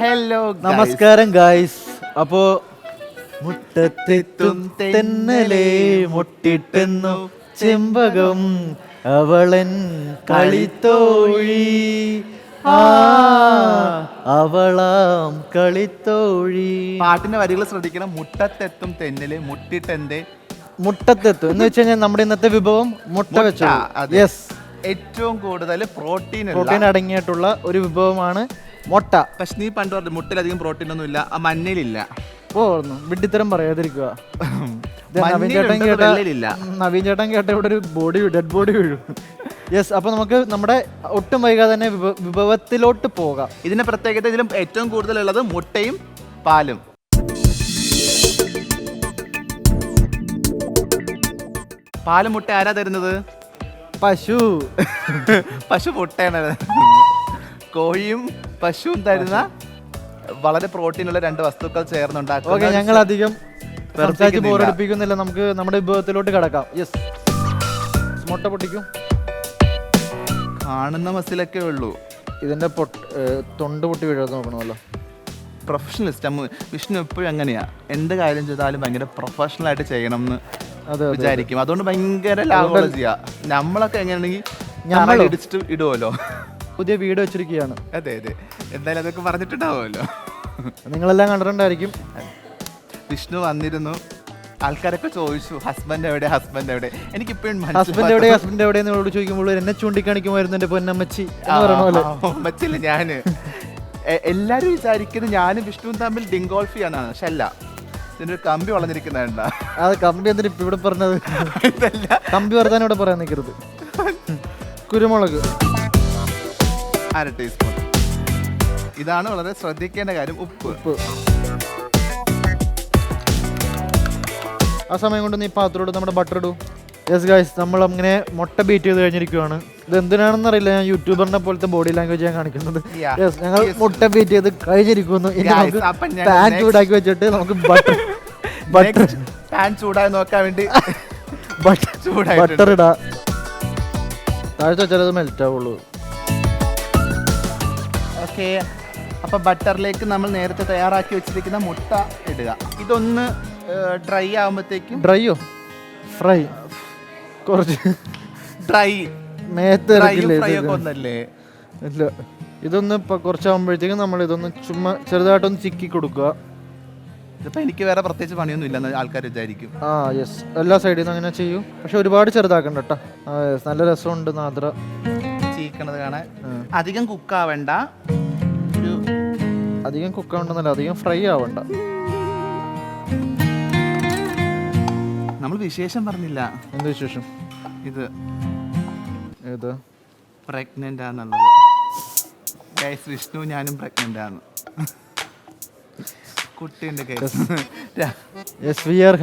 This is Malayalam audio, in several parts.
ഹലോ നമസ്കാരം ഗായ്സ്. അപ്പോ മുട്ടത്തെത്തും തെന്നലേ മുട്ടിട്ടെന്നു ചെമ്പകം അവളൻ കളിത്തോഴി അവളാം കളിത്തോഴി. പാട്ടിന്റെ വരികൾ ശ്രദ്ധിക്കണം. മുട്ടത്തെത്തും തെന്നല് മുട്ടിട്ടെന്തേ മുട്ടത്തെത്തും എന്ന് വെച്ച് കഴിഞ്ഞാൽ നമ്മുടെ ഇന്നത്തെ വിഭവം മുട്ട വെച്ച ഏറ്റവും കൂടുതൽ പ്രോട്ടീൻ അടങ്ങിയിട്ടുള്ള ഒരു വിഭവമാണ് മുട്ട. പക്ഷെ നീ പണ്ട് പറഞ്ഞു മുട്ടയിലധികം പ്രോട്ടീൻ ഒന്നും ഇല്ല, ആ മഞ്ഞളില്ല. വിഡ്ഢിത്തരം പറയാതിരിക്കുക. നവീൻ ചേട്ടൻ കേട്ട ഇവിടെ ഒരു ഡെഡ് ബോഡി വീഴും. യെസ്, അപ്പൊ നമുക്ക് നമ്മുടെ ഒട്ടും വൈകാതെ തന്നെ വിഭവത്തിലോട്ട് പോകാം. ഇതിന്റെ പ്രത്യേകത ഇതിലും ഏറ്റവും കൂടുതലുള്ളത് മുട്ടയും പാലും. പാലും മുട്ട ആരാ തരുന്നത്? പശു. പശു മുട്ടയാണ്. കോഴിയും പശുവും തരുന്ന വളരെ പ്രോട്ടീനുള്ള രണ്ട് വസ്തുക്കൾ ചേർന്നുണ്ടാക്കും. ഞങ്ങൾ അധികം ബോറടിപ്പിക്കുന്നില്ല, നമുക്ക് നമ്മുടെ വിഭവത്തിലോട്ട് കിടക്കാം. യെസ്, മുട്ട പൊട്ടിക്കും. കാണുന്ന മസിലൊക്കെ ഉള്ളൂ. ഇതിന്റെ തൊണ്ട് പൊട്ടി വീഴാതെ നോക്കണമല്ലോ. പ്രൊഫഷണലിസ്റ്റ് വിഷ്ണു എപ്പോഴും അങ്ങനെയാ, എന്ത് കാര്യം ചെയ്താലും ഭയങ്കര പ്രൊഫഷണൽ ആയിട്ട് ചെയ്യണം എന്ന് വിചാരിക്കും. അതുകൊണ്ട് ഭയങ്കര ലാഭമുള്ള ചെയ്യാ. നമ്മളൊക്കെ എങ്ങനെയാണെങ്കിൽ ഞങ്ങൾ ഇടിച്ചിട്ട് ഇടുമല്ലോ. പുതിയ വീട് വെച്ചിരിക്കുകയാണ്. അതെ അതെ, എന്തായാലും അതൊക്കെ പറഞ്ഞിട്ടുണ്ടാവുമല്ലോ, നിങ്ങളെല്ലാം കണ്ടിട്ടുണ്ടായിരിക്കും. വിഷ്ണു വന്നിരുന്നു, ആൾക്കാരൊക്കെ ചോദിച്ചു ഹസ്ബൻഡ് എവിടെ, ഹസ്ബൻഡ് എവിടെ. എനിക്കിപ്പോഴും ഹസ്ബൻഡ് എവിടെ എന്നോട് ചോദിക്കുമ്പോൾ എന്നെ ചൂണ്ടിക്കാണിക്കുമായിരുന്നു എന്റെ പൊന്നമ്മച്ചി. അമ്മച്ചില്ല, ഞാന് എല്ലാരും വിചാരിക്കുന്നത് ഞാനും വിഷ്ണുവും തമ്മിൽ ഡിങ്കോൾഫിയാണ്. പക്ഷെ അല്ല, ഇതിനൊരു കമ്പി വളഞ്ഞിരിക്കുന്നുണ്ട. അത് കമ്പി എന്തിനാ ഇപ്പൊ ഇവിടെ പറഞ്ഞത്? കമ്പി വർത്താൻ ഇവിടെ പറയാൻ നിൽക്കരുത്. കുരുമുളക് അര ടീസ്പൂൺ. ഇതാണ് വളരെ ശ്രദ്ധിക്കേണ്ട കാര്യം. ഉപ്പ്. ആ സമയം കൊണ്ട് നീ പാത്രത്തോട് നമ്മുടെ ബട്ടർ ഇടൂ. യെസ് ഗൈസ്, നമ്മൾ അങ്ങനെ മുട്ട ബീറ്റ് ചെയ്ത് കഴിഞ്ഞിരിക്കുവാണ്. ഇത് എന്തിനാണെന്ന് അറിയില്ല, ഞാൻ യൂട്യൂബറിനെ പോലത്തെ ബോഡി ലാംഗ്വേജ് ഞാൻ കാണിക്കുന്നത്. യെസ്, ഞങ്ങൾ മുട്ട ബീറ്റ് ചെയ്ത് കഴിഞ്ഞിരിക്കുന്നു. ഇനി നമുക്ക് പാൻ ചൂടാക്കി വെച്ചിട്ട് നമുക്ക് പാൻ ചൂടായി നോക്കാൻ വേണ്ടി ബട്ടർ ഇടാം. താഴ്ച വെച്ചാൽ മെൽറ്റ് ആവുള്ളൂ. ഓക്കെ, അപ്പൊ ബട്ടറിലേക്ക് നമ്മൾ നേരത്തെ തയ്യാറാക്കി വെച്ചിരിക്കുന്ന മുട്ട ഇടുക. ഇതൊന്ന് ഡ്രൈ ആവുമ്പോഴത്തേക്കും. ഡ്രൈയോ ഫ്രൈ? കുറച്ച് ഡ്രൈ ഒന്നല്ലേ? ഇല്ല, ഇതൊന്ന് കുറച്ചാകുമ്പോഴത്തേക്കും നമ്മൾ ഇതൊന്ന് ചുമ്മാ ചെറുതായിട്ടൊന്ന് ചിക്കി കൊടുക്കുക. ഇതിപ്പോ എനിക്ക് വേറെ പ്രത്യേകിച്ച് പണിയൊന്നും ഇല്ലെന്ന് ആൾക്കാർ വിചാരിക്കും. യെസ്, എല്ലാ സൈഡിൽ നിന്ന് അങ്ങനെ ചെയ്യൂ. പക്ഷെ ഒരുപാട് ചെറുതാക്കണ്ട കേട്ടോ. നല്ല രസമുണ്ട് നാദ്ര ചീക്കണത് കാണാൻ. അധികം കുക്കാവണ്ട, അധികം കുക്കാവണ്ടെന്നല്ല, അധികം ഫ്രൈ ആവണ്ട. നമ്മൾ വിശേഷം പറഞ്ഞില്ല. എന്ത് വിശേഷം? ഇത് ഏത് പ്രഗ്നന്റ് ആണെന്നുള്ളത്. ഗൈസ്, വിഷ്ണു ഞാനും പ്രഗ്നന്റ് ആണ്. കുട്ടിയുണ്ട് guys. Yes, we are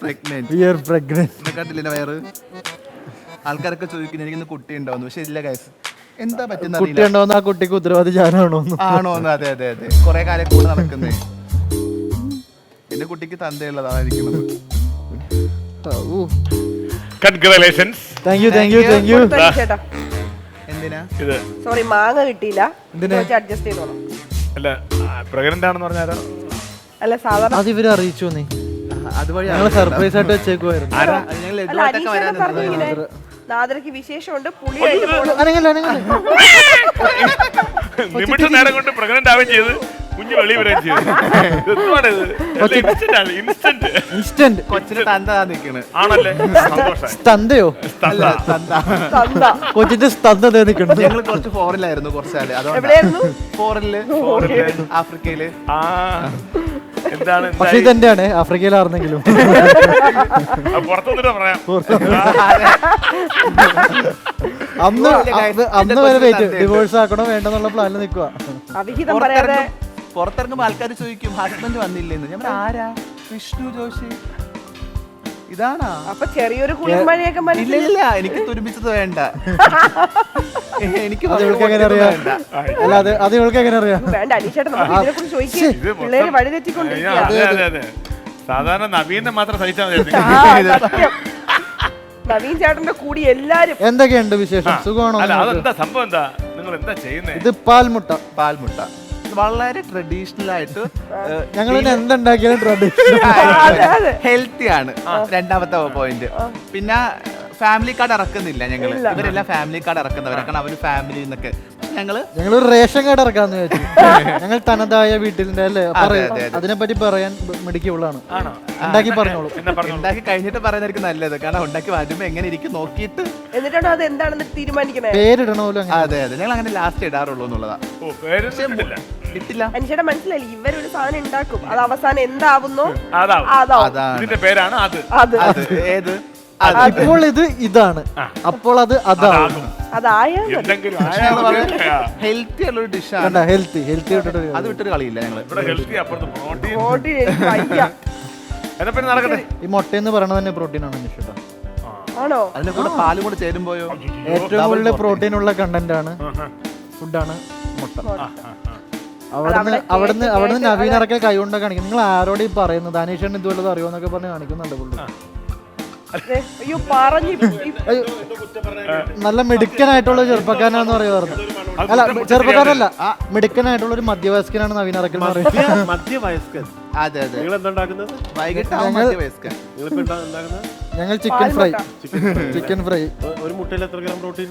pregnant. കണ്ടില്ല വയറ്? ആൾക്കാരൊക്കെ ചോദിക്കുന്നു എനിക്കിന്ന് കുട്ടി ഉണ്ടാവുന്നു. പക്ഷെ ഇല്ല ഗൈസ്, എന്താ പറ്റുന്ന കുട്ടി ഉണ്ടാവുന്ന ആ കുട്ടിക്ക് ഉത്തരവാദി ഞാനാണോ? ആണോന്ന്? അതെ അതെ അതെ, കുറെ കാലം കൂടെ നടക്കുന്നേ. എന്റെ കുട്ടിക്ക് തന്തയുള്ളതായിരിക്കുന്നത്. കൺഗ്രാലേഷൻസ്. Thank you. എന്തിനാ? സോറി, മാങ്ങ കിട്ടിയില്ല. അഡ്ജസ്റ്റ് ചെയ്തോളാം. അല്ല, പ്രഗ്നന്റ് ആണെന്ന് പറഞ്ഞാലോ? അല്ല, സാധാരണ അത് ഇവരെ അറിയിച്ചു നീ? അതുവഴി ഞങ്ങൾ സർപ്രൈസ് ആയിട്ട് വെച്ചേക്കുമായിരുന്നു. നാദരക്ക് വിശേഷമുണ്ട്. നിമിഷ നേരം കൊണ്ട് പ്രഗ്നന്റ് ആവുകയും ചെയ്ത് കുഞ്ഞ് വെളി വരികയും ചെയ്തു. ഇൻസ്റ്റന്റ് കൊച്ചിന് തന്ത നിൽക്കണ് ആണല്ലേ? സന്തോഷം. സ്തന്തയോ? കൊച്ചിന്റെ സ്തന്ത നിൽക്കണം. ഞങ്ങൾ കുറച്ച് ഫോറിലായിരുന്നു കുറച്ചാല്. ഫോറില്, ആഫ്രിക്കയില്. എന്താണ്? പക്ഷെ ഇതെന്റെയാണ്, ആഫ്രിക്കയിലായിരുന്നെങ്കിലും. പുറത്തുനിന്നിട്ട് പറയാം. അന്ന് വരെ വെയിറ്റ്, ഡിവോഴ്സ് ആക്കണോ വേണ്ടെന്നുള്ള പ്ലാനിൽ നിൽക്കുക. പുറത്തിറങ്ങുമ്പോ ആൾക്കാർ ചോദിക്കും ഹസ്ബൻഡ് വന്നില്ലെന്ന്. ഞാൻ ആരാ? വിഷ്ണു ജോഷി. ഇതാണോ? അപ്പൊ ചെറിയൊരു കുളിർമഴയൊക്കെ ഇല്ല, എനിക്ക് തുരുമ്പിച്ചത് വേണ്ട. എനിക്ക് അല്ലാതെ അത് ഇവൾക്ക് എങ്ങനെ അറിയാം? സാധാരണ നവീനെ മാത്രം സഹിച്ചാൽ മതി. നവീൻ ചേട്ടന്റെ കൂടി എല്ലാരും. എന്തൊക്കെയുണ്ട് വിശേഷം? സുഖമാണോ? അതെന്താ സംഭവം? എന്താ നിങ്ങൾ എന്താ ചെയ്യുന്നത്? ഇത് പാൽമുട്ട. പാൽമുട്ട വളരെ ട്രഡീഷണൽ ആയിട്ട് ഞങ്ങൾ എന്തുണ്ടാക്കിയാലും ട്രഡീഷണൽ ഹെൽത്തി ആണ്. രണ്ടാമത്തെ പോയിന്റ്. പിന്നെ ഫാമിലി കാർഡ് ഇറക്കുന്നില്ല ഞങ്ങൾ. ഇവരെല്ലാം ഫാമിലി കാർഡ് ഇറക്കുന്നവരാണ്. അവര് ഫാമിലി എന്നൊക്കെ ഞങ്ങളൊരു റേഷൻ കാർഡ് ഇറക്കാന്ന് വെച്ചു. ഞങ്ങൾ തനതായ വീട്ടിലിന്റെ അല്ലേ അതിനെപ്പറ്റി പറയാൻ മിടിക്കുള്ളതാണ്. ഉണ്ടാക്കി പറഞ്ഞോളൂ. ഉണ്ടാക്കി കഴിഞ്ഞിട്ട് പറയുന്നതായിരിക്കും നല്ലത്. കാരണം ഉണ്ടാക്കി വരുമ്പോ എങ്ങനെ ഇരിക്കും നോക്കിയിട്ട് എന്നിട്ടാണോ അത് എന്താണെന്ന് തീരുമാനിക്കണേ. പേരിടണമല്ലോ. അതെ അതെ, ഞങ്ങൾ അങ്ങനെ ലാസ്റ്റ് ഇടാറുള്ളൂ എന്നുള്ളതാ. ഇട്ടില്ല. മനുഷ്യരുടെ മനസ്സിലായി ഇവരൊരു സാധനം ഉണ്ടാക്കും, അത് അവസാനം എന്താവുന്നോ ഇതിന്റെ പേരാണ് അത്. അത് ഏത് ഇപ്പോൾ ഇത് ഇതാണ്, അപ്പോൾ അത് അതാണ്. ഹെൽത്തി ഉള്ള ഒരു ഡിഷാണ്. ഹെൽത്തി അത് വിട്ടൊരു കളിയില്ല ഞങ്ങള്. ഈ മുട്ട എന്ന് പറയുന്നത് തന്നെ പ്രോട്ടീൻ ആണ്. ആണോ? അതിന്റെ കൂടെ പാലും കൂടെ ചേരുമ്പോയോ ഏറ്റവും കൂടുതൽ പ്രോട്ടീൻ ഉള്ള കണ്ടന്റ് ആണ്, ഫുഡാണ് മുട്ട. അവിടുന്ന് നവീനറക്കെ കൈ കൊണ്ട് കാണിക്കും. നിങ്ങൾ ആരോട് ഈ പറയുന്നത്? അനീഷന് ഇതുവല്ലതും അറിയോന്നൊക്കെ പറഞ്ഞ് കാണിക്കുന്നുണ്ട് പുള്ളി. നല്ല മിടുക്കനായിട്ടുള്ള ചെറുപ്പക്കാരനാന്ന് പറയുമായിരുന്നു. അല്ല, ചെറുപ്പക്കാരനല്ല, മിടുക്കനായിട്ടുള്ള ഒരു മധ്യവയസ്കനാണ് നവീൻ അറക്കൽ എന്ന് പറയുന്നത്. മധ്യവയസ്കൻ. അതെ അതെ. വൈകിട്ട് ഞങ്ങൾ ചിക്കൻ ഫ്രൈ. ഒരു മുട്ടയിൽ എത്ര ഗ്രാം പ്രോട്ടീൻ?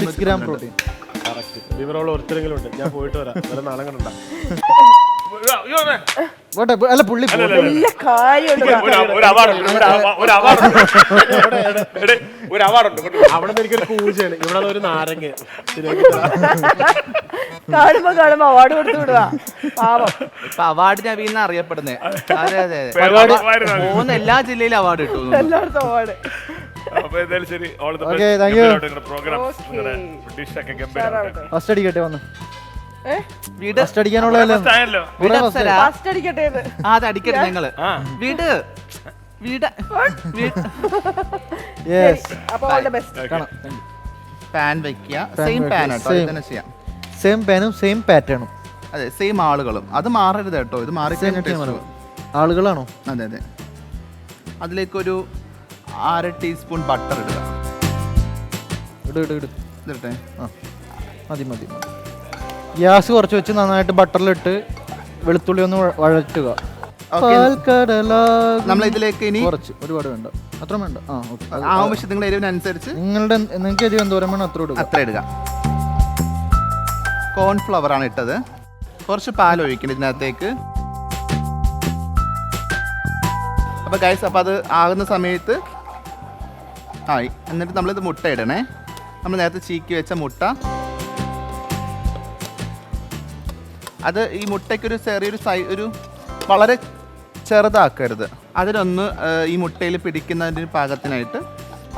6 gram protein. വിവരമുള്ള ഒരുത്തരെങ്കിലും ഉണ്ട്. ഞാൻ പോയിട്ട് വരാം. വേറെ നാളെ കണ്ടാ അല്ല പുള്ളി അവിടെ എനിക്കൊരു പൂജയാണ്. ഇവിടെ ഒരു നാരങ്ങ കാണുമ്പോ അവാർഡ് കൊടുത്തു വിടുക. പാവം. ഇപ്പൊ അവാർഡ് നവീന അറിയപ്പെടുന്നേ. അതെ അതെ, പോകുന്ന എല്ലാ ജില്ലയിലും അവാർഡ് കിട്ടും. എല്ലായിടത്തും അവാർഡ്. ഫസ്റ്റ് അടിക്കട്ടെ വന്ന് വീട് അടിക്കാനുള്ളതല്ലേ? അതടിക്കട്ടെ ഞങ്ങള്. വീട് വീട് പാൻ വെക്കുക. സെയിം പാൻ കേട്ടോ, ഇതന്നെ ചെയ്യാം. സെയിം പാനും സെയിം പാറ്റേണും. അതെ, സെയിം ആളുകളും. അത് മാറരുത് കേട്ടോ. ഇത് മാറി ആളുകളാണോ? അതെ അതെ. അതിലേക്കൊരു 1/2 ടീസ്പൂൺ ബട്ടർ ഇടുക. ഇടട്ടെ. മതി. ഗ്യാസ് കുറച്ച് വെച്ച് നന്നായിട്ട് ബട്ടറിലിട്ട് വെളുത്തുള്ളി ഒന്ന് വഴറ്റുക. നമ്മൾ ഇതിലേക്ക് ഇനി ഒരുപാട് വേണ്ട, അത്ര വേണ്ട. ആവശ്യം നിങ്ങളുടെ എരിവിനനുസരിച്ച് നിങ്ങൾക്ക് എരിവ് എന്തോരം വേണം അത്ര ഇടുക. കോൺഫ്ലവർ ആണ് ഇട്ടത്. കുറച്ച് പാൽ ഒഴിക്കണം ഇതിനകത്തേക്ക്. അപ്പോൾ ഗൈസ്, അപ്പോൾ അത് ആകുന്ന സമയത്ത് ആയി. എന്നിട്ട് നമ്മളിത് മുട്ട ഇടണേ. നമ്മൾ നേരത്തെ ചീക്കി വെച്ച മുട്ട. അത് ഈ മുട്ടയ്ക്കൊരു ചെറിയൊരു ഒരു വളരെ ചെറുതാക്കരുത്. അതിനൊന്ന് ഈ മുട്ടയിൽ പിടിക്കുന്നതിന് പാകത്തിനായിട്ട്.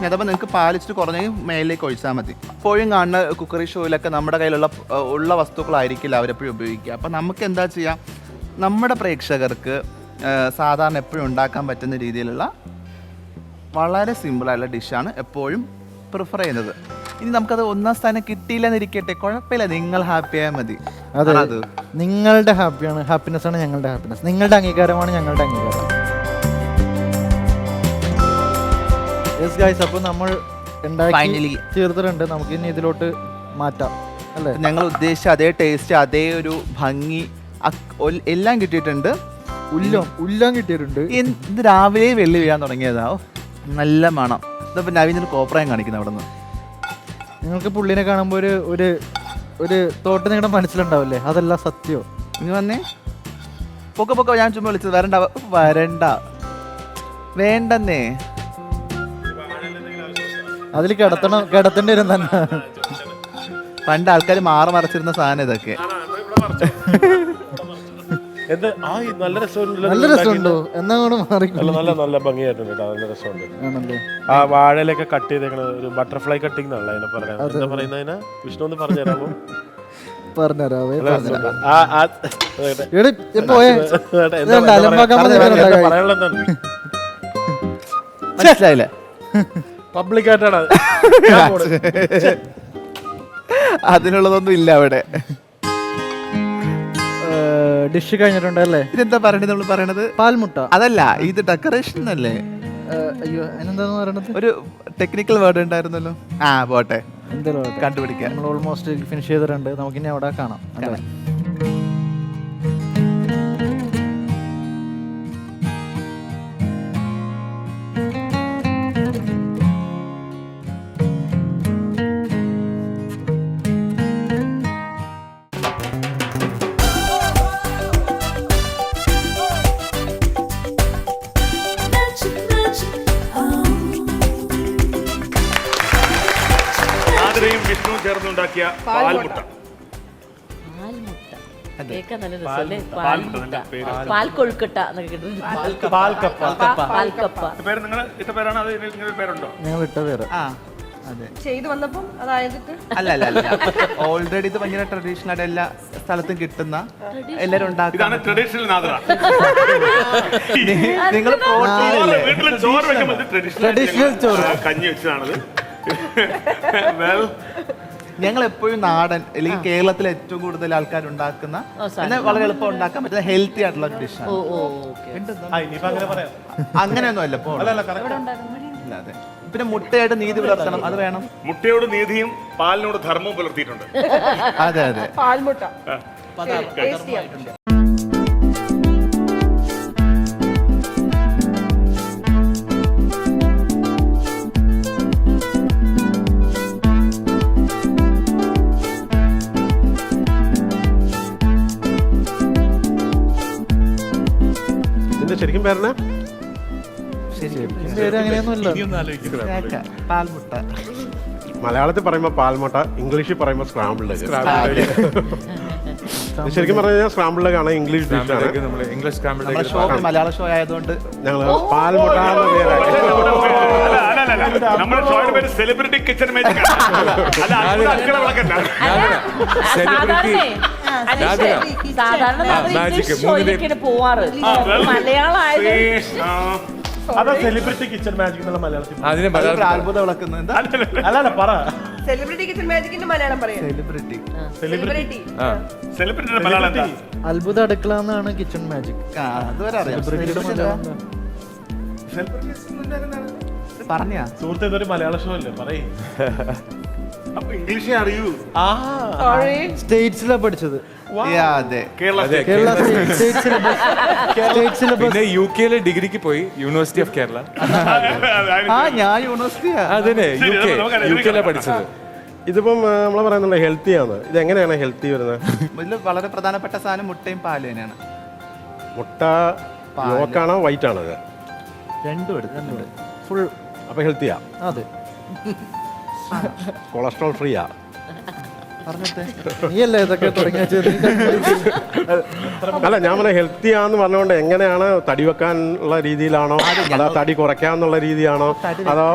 അഥവാ നിങ്ങൾക്ക് പാലിച്ചിട്ട് കുറഞ്ഞെങ്കിൽ മേലിലേക്ക് ഒഴിച്ചാൽ മതി. എപ്പോഴും കാണുന്ന കുക്കറി ഷോയിലൊക്കെ നമ്മുടെ കയ്യിലുള്ള വസ്തുക്കളായിരിക്കില്ല അവരെപ്പോഴും ഉപയോഗിക്കുക. അപ്പം നമുക്ക് എന്താ ചെയ്യുക, നമ്മുടെ പ്രേക്ഷകർക്ക് സാധാരണ എപ്പോഴും ഉണ്ടാക്കാൻ പറ്റുന്ന രീതിയിലുള്ള വളരെ സിമ്പിളായിട്ടുള്ള ഡിഷാണ് എപ്പോഴും പ്രിഫർ ചെയ്യുന്നത്. ഇനി നമുക്കത് 1ാം സ്ഥാനം കിട്ടിയില്ലെന്നിരിക്കട്ടെ, കുഴപ്പമില്ല, നിങ്ങൾ ഹാപ്പി ആയാൽ മതി. അതെ, നിങ്ങളുടെ ഹാപ്പിനെസ് ആണ് ഞങ്ങളുടെ ഹാപ്പിനെസ്. നിങ്ങളുടെ അംഗീകാരമാണ് ഞങ്ങളുടെ അംഗീകാരം. യെസ് ഗൈസ്, അപ്പോൾ നമ്മൾ ഫൈനലി ചേർത്തിട്ടുണ്ട്. നമുക്ക് ഇനി ഇതിലോട്ട് മാറ്റാം അല്ലേ? ഞങ്ങൾ ഉദ്ദേശിച്ച അതേ ടേസ്റ്റ്, അതേ ഒരു ഭംഗി എല്ലാം കിട്ടിയിട്ടുണ്ട്. ഉല്ലാം കിട്ടിയിട്ടുണ്ട്. ഇത് രാവിലെ വെള്ളി വീഴാൻ തുടങ്ങിയതാ. നല്ല മണം. ഇതിപ്പോൾ നവീനൊരു കോപ്രായം കാണിക്കുന്നത് അവിടെ നിന്ന്. നിങ്ങൾക്ക് പുള്ളിനെ കാണുമ്പോൾ ഒരു തോട്ട് നിങ്ങളുടെ മനസ്സിലുണ്ടാവില്ലേ? അതല്ല സത്യോ. ഇനി വന്നേ, പൊക്കെ ഞാൻ ചുമ്മാ വിളിച്ചത്. വരണ്ട വേണ്ടെന്നേ. അതിൽ കിടത്തേണ്ടി വരും തന്നെ. പണ്ട് ആൾക്കാർ മറച്ചിരുന്ന സാധനം ഇതൊക്കെ. നല്ല രസമുണ്ടോ? എന്നാ നല്ല ഭംഗിയായിട്ടുണ്ട്. നല്ല രസമുണ്ട്. ആ വാഴയിലൊക്കെ കട്ട് ചെയ്തേക്കണ ഒരു ബട്ടർഫ്ലൈ കട്ടിംഗ് എന്നാണല്ലോ അതിനെ പറയുന്നതിന്. വിഷ്ണു ഒന്ന് പറഞ്ഞുതരാമോ? മനസ്സിലായില്ലേ? പബ്ലിക് ആയിട്ടാണ് അതിനുള്ളതൊന്നും ഇല്ല അവിടെ. ഡിഷ് കഴിഞ്ഞിട്ടുണ്ട് അല്ലേ? ഇതെന്താ പറയണത്? നമ്മൾ പറയണത് പാൽമുട്ട. അതല്ല, ഇത് ഡെക്കറേഷൻ അല്ലേ? അയ്യോ, അതിനെന്താന്ന് പറയണത്? ഒരു ടെക്നിക്കൽ വേർഡ് ഉണ്ടായിരുന്നല്ലോ. പോട്ടെ. എന്തായാലും കണ്ടുപിടിക്കാൻ. നമ്മൾ ഓൾമോസ്റ്റ് ഫിനിഷ് ചെയ്തിട്ടുണ്ട്. നമുക്കിനി അവിടെ കാണാം അല്ലേ? ആതിരയും വിഷ്ണുവും ചേർന്നുണ്ടാക്കിയ പാൽമുട്ട. കേൾക്കാൻ നല്ല രസമല്ലേ? പാൽമുട്ട നല്ല പേര്. പാൽക്കൊഴുക്കട്ട എന്നൊക്കെ കേട്ടിട്ടുണ്ട്. പാൽക്കപ്പ. പേര് നിങ്ങൾ ഇട്ട പേരാണ് അത് ഇങ്ങനെ പേരുണ്ടോ? ഞങ്ങൾ ഇട്ട പേര് ആ അതെ. ചെയ്തു വന്നപ്പം അതായത് അല്ല ഓൾറെഡി ഇത് ഭയങ്കര ട്രഡീഷണൽ ആയിട്ട് എല്ലാ സ്ഥലത്തും കിട്ടുന്ന എല്ലാരും ഉണ്ടാക്കുന്ന ഇതാണ് ട്രഡീഷണൽ നാദ്ര. നിങ്ങൾ പ്രോട്ടീൻ വീട്ടിൽ ചോറ് വെക്കുമ്പോൾ ട്രഡീഷണൽ ചോറ്. കഞ്ഞി വെച്ചതാണത്. വെൽ, ഞങ്ങൾ എപ്പോഴും നാടൻ അല്ലെങ്കിൽ കേരളത്തിൽ ഏറ്റവും കൂടുതൽ ആൾക്കാർ ഉണ്ടാക്കുന്ന എന്നാൽ വളരെ എളുപ്പം ഉണ്ടാക്കാൻ പറ്റുന്ന ഹെൽത്തി ആയിട്ടുള്ള ഡിഷാണ്. അങ്ങനെയൊന്നും അല്ല ഇപ്പോൾ അതെ. പിന്നെ മുട്ടയായിട്ട് നീതി പുലർത്തണം, അത് വേണം. മുട്ടയോട് നീതിയും പാലിനോട് ധർമ്മവും പുലർത്തിയിട്ടുണ്ട്. അതെ അതെ. പാൽമുട്ട ടേസ്റ്റ് ചെയ്യാം. ഇതിന്റെ ശരിക്കും പേരണ പേര് അങ്ങനെയൊന്നുമില്ല. പാൽമുട്ട. മലയാളത്തിൽ പറയുമ്പോൾ പാൽമുട്ട, ഇംഗ്ലീഷിൽ പറയുമ്പോൾ സ്ക്രാമ്പിൾഡ്. ശരിക്കും പറഞ്ഞു കഴിഞ്ഞാൽ സ്ക്രാമ്പിൾഡ് ആണ് ഇംഗ്ലീഷ് ഡിഷാണ്. നമ്മുടെ ഷോ മലയാള ഷോ ആയതുകൊണ്ട് ഞങ്ങൾ പാൽമുട്ട എന്ന പേരാക്കി. നമ്മുടെ ഷോയുടെ പേര് സെലിബ്രിറ്റി കിച്ചൺ മാജിക്. സാധാരണ പോവാറ് മലയാളം ആയത്. അതാ സെലിബ്രിറ്റി കിച്ചൺ മാജിക് എന്നുള്ള മലയാളത്തിൽ. അത്ഭുതം വിളക്കുന്നത് എന്താ? അല്ല പറ. സെലിബ്രിറ്റി കിച്ചൺ മാജിക്കിന്റെ മലയാളം പറയാം. സെലിബ്രിറ്റി. സെലിബ്രിറ്റി സെലിബ്രിറ്റിയുടെ മലയാളം എന്താ? അത്ഭുത അടുക്കള എന്നാണ് കിച്ചൺ മാജിക്. അതുവരെ അറിയാം. പറഞ്ഞാ സുഹൃത്തെ ഇതൊരു മലയാള ഷോ അല്ലേ പറയേ. അപ്പൊ ഇംഗ്ലീഷേ അറിയൂ. സ്റ്റേറ്റ്സിലാണ് പഠിച്ചത്. അതെ. Kerala Kerala state syllabus. പിന്നെ UK ഡിഗ്രിക്ക് പോയി യൂണിവേഴ്സിറ്റി ഓഫ് കേരള. ഞാൻ യൂണിവേഴ്സിറ്റിയാ. അതിനെ UK പഠിച്ചത്. ഇതിപ്പം നമ്മൾ പറയുന്നുണ്ട് ഹെൽത്തി ആണ്. ഇത് എങ്ങനെയാണ് ഹെൽത്തി വരുന്നത്? ഇതിൽ വളരെ പ്രധാനപ്പെട്ട സാധനം മുട്ടയും പാലും തന്നെയാണ്. മുട്ട യോക്കാണോ വൈറ്റ് ആണോ? ഇത് രണ്ടും എടുക്കുന്നുണ്ട്. ഫുൾ. അപ്പൊ ഹെൽത്തിയാ? അതെ. കൊളസ്ട്രോൾ ഫ്രീയാ? നീയല്ലേ ഇതൊക്കെ തുടങ്ങിയ? അല്ല ഞാൻ പറഞ്ഞ ഹെൽത്തി ആന്ന് പറഞ്ഞുകൊണ്ട് എങ്ങനെയാണ് തടി വെക്കാനുള്ള രീതിയിലാണോ അതോ തടി കുറയ്ക്കാന്നുള്ള രീതിയാണോ അതോ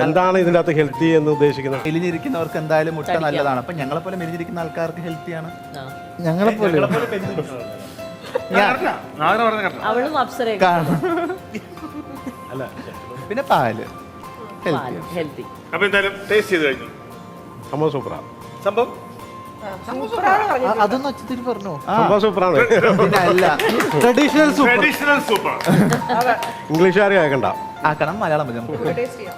എന്താണ് ഇതിൻ്റെ അകത്ത് ഹെൽത്തി എന്ന് ഉദ്ദേശിക്കുന്നത്? മെലിഞ്ഞിരിക്കുന്നവർക്ക് എന്തായാലും മുട്ട നല്ലതാണ്. അപ്പൊ ഞങ്ങളെ പോലെ മെലിഞ്ഞിരിക്കുന്ന ആൾക്കാർക്ക് ഹെൽത്തിയാണ്. ഞങ്ങളെ പോലെ അവളും അപ്സര. പിന്നെ പാല് ഹെൽത്തി. അപ്പൊ എന്തായാലും ടേസ്റ്റ് ചെയ്ത് കഴിഞ്ഞു. സംഭവം സൂപ്പറാ. സംഭവം അതൊന്നും അച്ഛത്തിൽ പറഞ്ഞോ? സംഭവം സൂപ്പറാണ്. പിന്നെ അല്ല, ട്രഡീഷണൽ സൂപ്പർ. ഇംഗ്ലീഷുകാർ കേൾക്കണ്ട. ആക്കണം, മലയാളം മതി നമുക്ക്. ടേസ്റ്റ് ചെയ്യാം.